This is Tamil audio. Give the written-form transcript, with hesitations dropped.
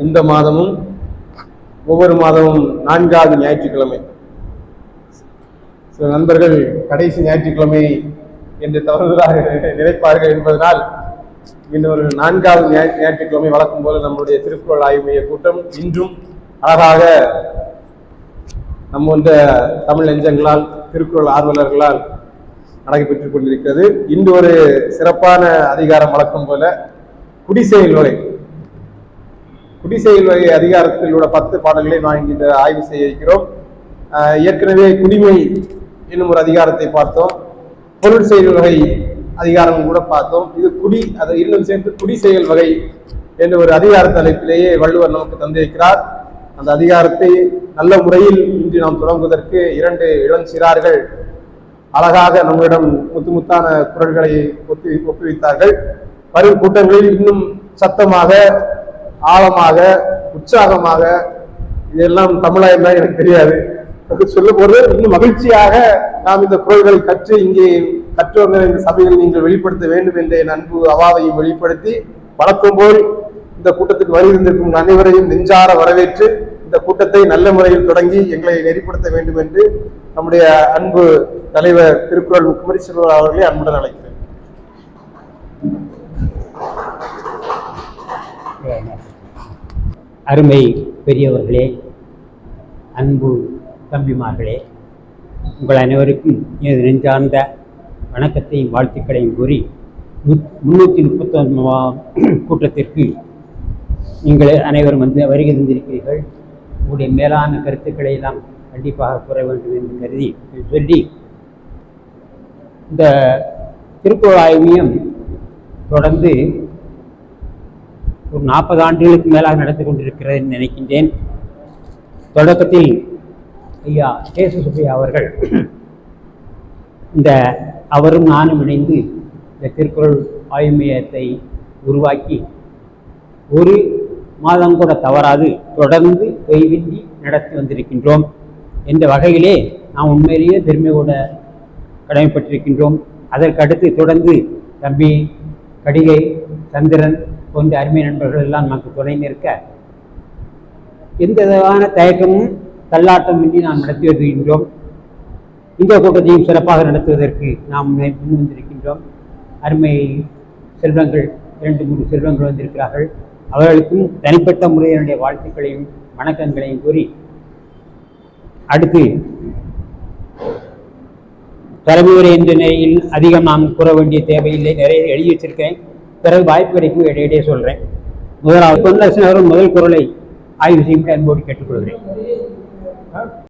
இந்த மாதமும் ஒவ்வொரு மாதமும் 4வது ஞாயிற்றுக்கிழமை. சில நண்பர்கள் கடைசி ஞாயிற்றுக்கிழமை என்று தவறுதலாக நினைப்பார்கள் என்பதனால் இன்னொரு 4வது ஞாயிற்றுக்கிழமை வழக்கம் போல நம்முடைய திருக்குறள் ஆய்வு மைய கூட்டம் இன்றும் அழகாக நம்முடைய தமிழ் நெஞ்சங்களால் திருக்குறள் ஆர்வலர்களால் நடைபெற்றுக் கொண்டிருக்கிறது. இன்று ஒரு சிறப்பான அதிகாரம் வழக்கம் போல குடிசெயல் வகை. குடிசெயல் வகை அதிகாரத்தில் உள்ள 10 பாடல்களை நான் இன்று ஆய்வு செய்ய இருக்கிறோம். ஏற்கனவே குடிமை என்னும் ஒரு அதிகாரத்தை பார்த்தோம். பொருள் செயல் வகை அதிகாரம் கூட பார்த்தோம். இது குடி, அதை இன்னும் சேர்த்து குடி செயல் வகை என்ற ஒரு அதிகார தலைப்பிலேயே வள்ளுவர் நமக்கு தந்திருக்கிறார். அந்த அதிகாரத்தை நல்ல முறையில் இன்று நாம் தொடங்குவதற்கு 2 இளஞ்சிறார்கள் அழகாக நம்மிடம் முத்தான குரல்களை ஒப்புவித்தார்கள். வரும் கூட்டங்களில் இன்னும் சத்தமாக, ஆழமாக, உற்சாகமாக, இதெல்லாம் தமிழா என்றால் எனக்கு தெரியாது, சொல்ல போது இன்னும் மகிழ்ச்சியாக நாம் இந்த குரல்களை கற்று இங்கே கற்றவர்கள் இந்த சபையில் நீங்கள் வெளிப்படுத்த வேண்டும் என்ற என் அன்பு அவாவையும் வெளிப்படுத்தி, வழக்கம் போல் இந்த கூட்டத்துக்கு வருகின்றிருக்கும் அனைவரையும் நெஞ்சார வரவேற்று இந்த கூட்டத்தை நல்ல முறையில் தொடங்கி எங்களை நெறிப்படுத்த வேண்டும் என்று நம்முடைய அன்பு தலைவர் திருக்குறள் குமரி செல்வர் அவர்களை அன்புடன் அழைக்கிறேன். அருமை பெரியவர்களே, அன்பு தம்பிமார்களே, உங்கள் அனைவருக்கும் எனது நெஞ்சார்ந்த வணக்கத்தையும் வாழ்த்துக்களையும் கூறி 331 கூட்டத்திற்கு நீங்கள் அனைவரும் வருகை தந்திருக்கிறீர்கள். உங்களுடைய மேலான கருத்துக்களை எல்லாம் கண்டிப்பாக கூற வேண்டும் என்று கருதி சொல்லி, இந்த திருக்குறள் ஆய்வு மையம் தொடர்ந்து ஒரு 40 ஆண்டுகளுக்கு மேலாக நடத்தி கொண்டிருக்கிறது என்று நினைக்கின்றேன். தொடக்கத்தில் ஐயா கேசு சுப்பையா அவர்கள் அவரும் நானும் இணைந்து இந்த திருக்குறள் ஆய்வு மையத்தை உருவாக்கி ஒரு மாதம் கூட தவறாது தொடர்ந்து தொய்வின்றி நடத்தி வந்திருக்கின்றோம். என்ற வகையிலே நாம் உண்மையிலேயே பெருமை கூட கடமைப்பட்டிருக்கின்றோம். அதற்கடுத்து தொடர்ந்து தம்பி கடிகை, சந்திரன் போன்ற அருமை நண்பர்கள் எல்லாம் நமக்கு துணை நிற்க எந்த விதமான தயக்கமும் தள்ளாட்டமின்றி நாம் நடத்தி வருகின்றோம். இந்த கூட்டத்தையும் சிறப்பாக நடத்துவதற்கு நாம் முன் வந்திருக்கின்றோம். அருமை செல்வங்கள் 2-3 செல்வங்கள் வந்திருக்கிறார்கள். அவர்களுக்கும் தனிப்பட்ட முறையினுடைய வாழ்த்துக்களையும் வணக்கங்களையும் கூறி, அடுத்து தலைமுறை என்ற நிலையில் அதிகம் நாம் கூற வேண்டிய தேவையில்லை, நிறைய எழுதி வச்சிருக்கேன். பிறகு வாய்ப்பு கிடைக்கும் இடையிடையே சொல்றேன். முதலாவது பொன்னரசன் அவர்கள் முதல் குறளை ஆய்வு செய்யும் அன்போடு கேட்டுக்கொள்கிறேன்.